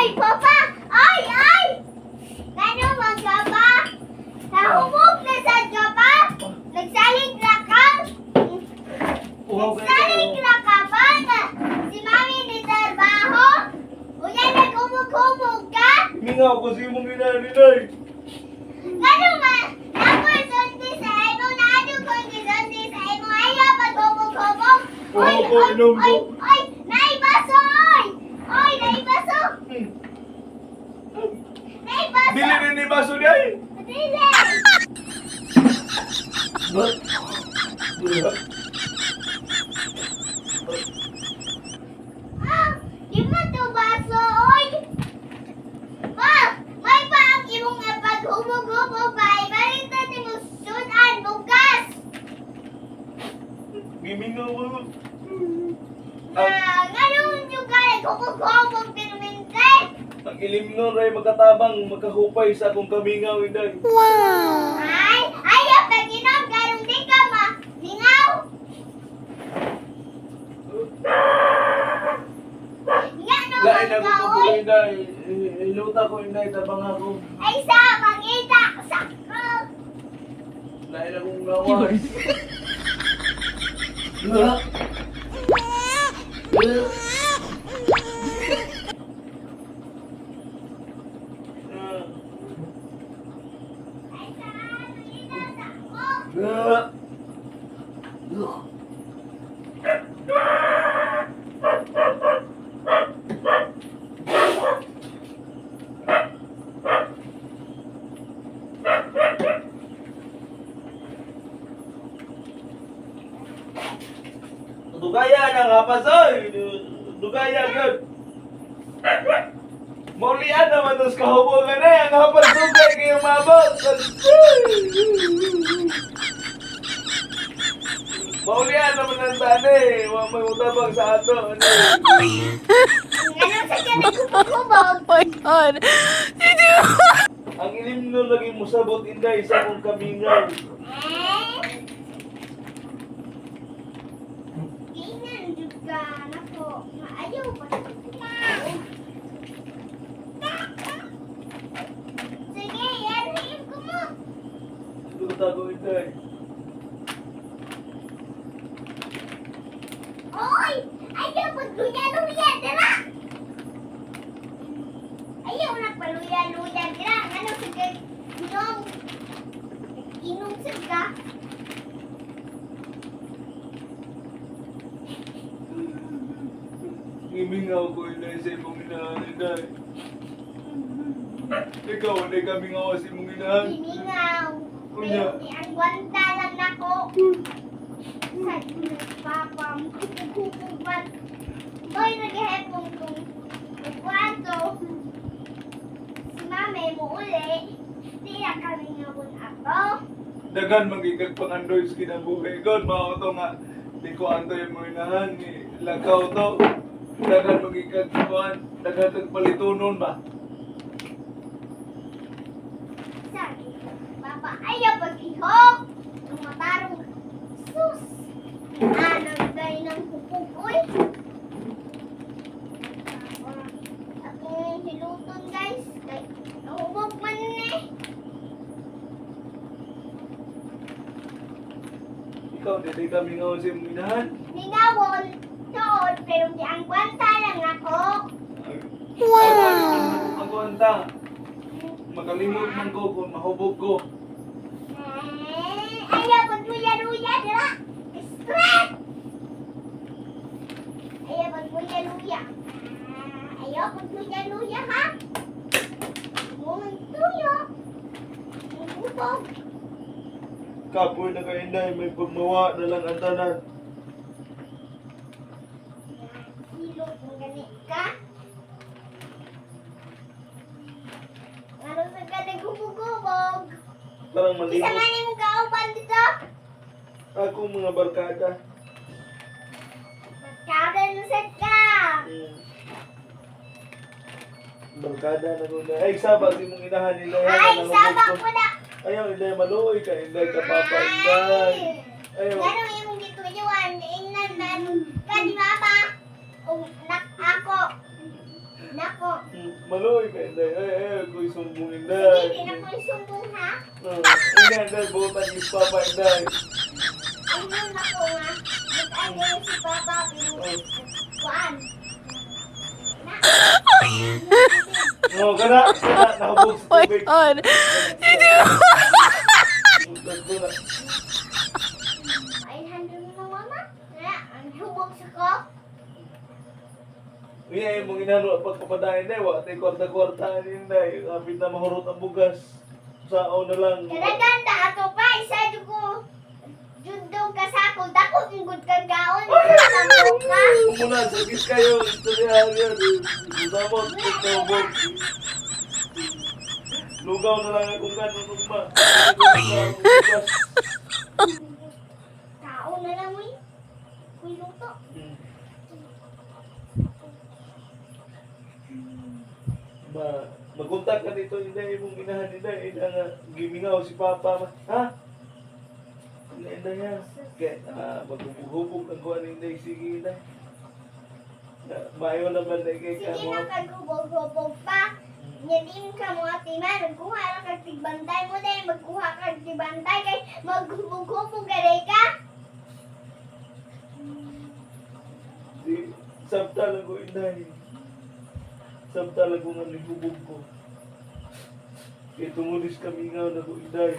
Oy, Papa! Ay, ay! Ano man ka ba? Nahubog na sad ka ba? Nagsalig na ka? Nagsalig na ka ba? Si Mami ni trabaho? Uya nagumog-humog ka? Mingaw ko si mong ginaniday. Ano man? Ako sundi sa imo na ano ko sundi sa imo ayaw pag-humog-humog? Oy, Oo, oy, inom ko. oy, oy! Naibaso, oy! Oy, naibaso! Naibaso! Dili na ni baso di ay. Dili! Ah, di ba to baso, oy? Ma, may pa ang imong pag-humog-humog ba? Ibalitan ni mo sunan, bugas! Gimingaw ko. Ganun yung kaya humog-humog pinuminte? Ang ilim nun ray magkatabang magkahupay sa akong kamingaw inday. Ay, ayaw pa ginom, ganun di ka ma. Mingaw! Nga no, Lain ako ko oy! inday. Iluta ko inday tabang ako. Ay sa, mangita, sakro! Lain akong gawa. Ay sa, mangita, sakro! Dugaya na nga pasoy. Dugaya gyud. Maulian naman tos kahubungan na ang hapag dugay kayo mabot. Maulian naman ang tani. Wa may utabang sa ato. Ano? Ganun sa siya nagkumog-kumog. Oh my God. Ang ilim nun lagi musabot inday sa akong kamingaw. Tingnan jud ka nako. Maayaw pa. Sige, yan ko mo. Luta ko inday. Oy! Ayaw magluya-luya, dira! Ayaw na paluya-luya, dira! Ano sa inom? Inom sa ka? Gimingaw ko inday sa imong inahan inday. Ikaw, hindi kami ngawa sa imong inahan. Hiningaw. Kuya. Ang gwanta lang nako. Sa papa, kukupag. Boy, nag-hepong kong kwarto. Si mami mo uli. Di na kami ngawon ako. Dagan magigag pangandoy sa kinabuhi. God, mao to nga. Di ko anto yung mga inahan. Lagaw to. Dagan magigag kuhan. Dagan tagpalitunon ba? Sabi, papa, ayaw pag-ihok. Ang matarong sus. Anong gay ng kukukoy. Akong hiluton guys. Kay nahubog man eh. Ikaw, di kami ngawa sa imong inahan. Ningawon, doon, pero di ang kwanta lang ako. Wow! Magwanta. Makalimot man ko kung mahubog ko. Ayaw magluya-luya, dira. Stress! Ayaw magluya-luya. Ayaw magluya-luya, ha? Mong tuyo. Mong utog. Kapoy na kayo inday. May pagmawa na lang ang tanan. Silot mo ganit ka. Ano sa ka naghubog-hubog? Parang Isa malimot. nga ni mo kauban dito. Ako mga barkada. Magkada na sa ka. Barkada na nuna. Ay, saba si mong inahan nila. Ay, sama ko na. Ayaw, inday maluoy ka. Inday ka papa. Inday. Ayaw. Ganun yung gituyuan. Ingnan na. Kani mama. Nak ako. Nako. Maloy ka, Inday. Ay, ako'y sumbong, Sige, Inday. di na ko isumbong ha. Inday, butan ni Papa, Inday. Ayun ako nga. Mag-agay si Papa. Kuan. Na. No, kana, nahubog sa my tubig. god. Ay, handle mo na mama. Na, ang hubog sa ko. Iya, yung mga inano pagpapadahin na, wala tayo kwarta-kwarta Inday. Kapit na mahurot ang bugas. Sao na lang. Kadaganda ato pa. Isa ko. Judo ka sa ako. Dako yung good kagaon. Sambong ka. Muna, sakit kayo. Ito niya, yan. Samot, pagkabog. Lugaw na lang akong gano'n nung ba. Tao na lang mo yun. Kuy luto. Maguntak ka dito, Inday, mong inahan, Inday. Ina nga, gimingaw si Papa. Ha? Inday yan. Kaya, maghubog ang kuhan, Inday. Sige, Inday. Mayo naman na kay Sige kamo. na kagubog-hubog pa. Nyadim ka mga timan. Magkuha na kag tigbantay mo din. Magkuha kag tigbantay kay maghubog-hubog ka rin ka. Samtala ko, Inday. Samtala ko nga nihubog ko. Kaya tumulis kami nga na ko, Inday.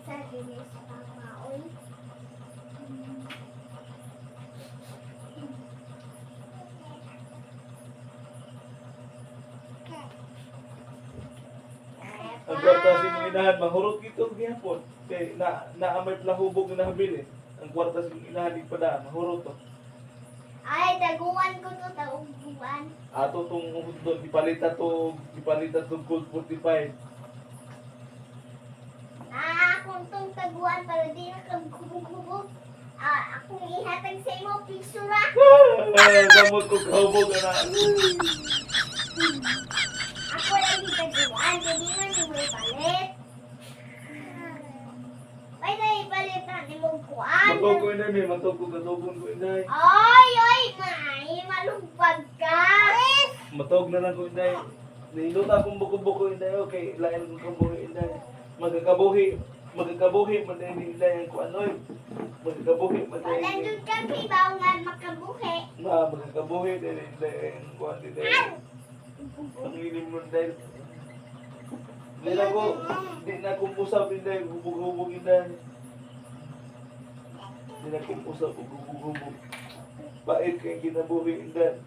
Sa gilis pa maoy. Ang kwarta si mong inahan, mahurot kito gihapon. Kaya naamay pala hubog na nahabilin. Ang kwarta si mong inahan, di pa daan, mahurot to. Ay, taguan ko to. Taguan. Ato tong doon, ipalita to Gold 45. Akong tong taguan para di na kag hubog-hubog. Akong ihatag sa imo piksura. Gamot ko kahubog na. Ako lang di taguan. Hindi man mo ipalit. Ay, na ipalit na ni mong kuan. Matog ko Inday, may matog ko ko Inday. Ay, may malugpag ka. Matog na lang ko Inday. Nindot akong buko-buko Inday, okay, lain ko kabuhi Inday. Magkakabuhi, man ni Inday ang kuanoy. Magkakabuhi, man din. Nandun ka, kibaw nga makabuhi. Magkakabuhi, din Inday ang kuan Inday. Ang ilim mo Inday. Di na ko pusap Inday, hubog-hubog Inday. Di na ko pusap, hubog-hubog. Bait kay kinabuhi Inday.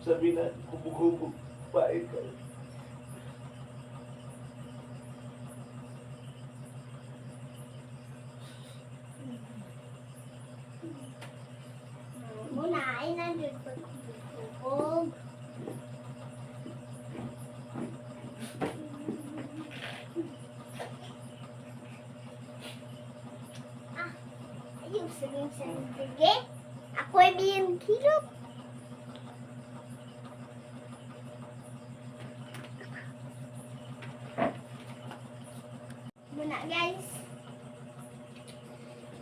Sabi na, hubog-hubog, bait kayo. Muna ay nandun pag-hubog. Ayun, saling-saling sige. Ako'y biyang kilop. Muna guys.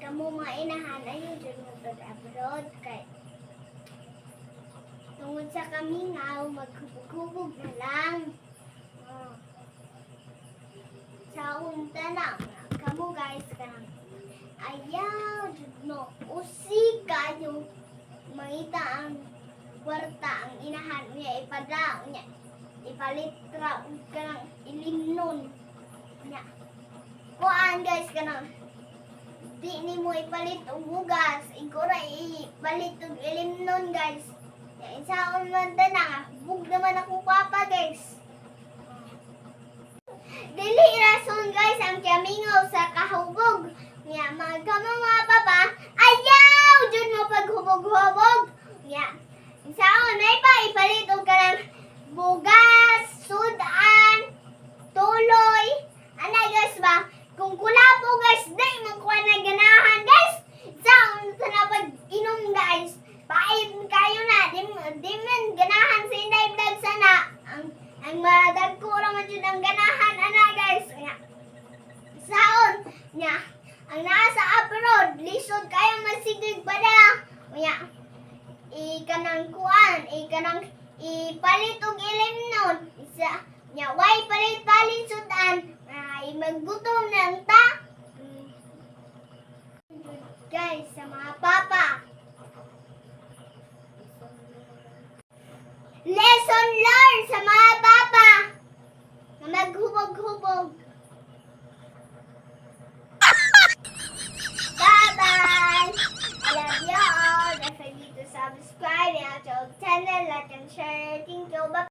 Kamu mga inahan ayun dyan mag-abroad kay tungod sa kami nga maghubog-hubog na lang. Sa unta na kamu guys kanang ayaw jud no usig kayo mangita ang kwarta ang inahan niya ipada niya ipalitra ug kanang ilimnon niya kuan guys kanang di ni mo ipalit og bugas igora ipalit og ilimnon guys ya isaon man na bug naman ako papa guys dili rason guys ang kamingaw sa kahubog niya magkamo mga papa ayaw jud mo paghubog-hubog niya isaon may pa ipalit og kanang bugas sudan tuloy ana guys ba kung kulabo guys di magkuha na ganahan guys isaon sa napag inom guys paib kayo na di man ganahan sa inday vlog sana ang madagko raman jud ang ganahan ana guys nya saon nya ang nasa abroad lisod kayo magsigig bala. Unya, ikanang kuan, ikanang ipalit og ilim nun. Isa, nya way palit-palit sudan. Ay maggutom ng ta. Guys, sa mga papa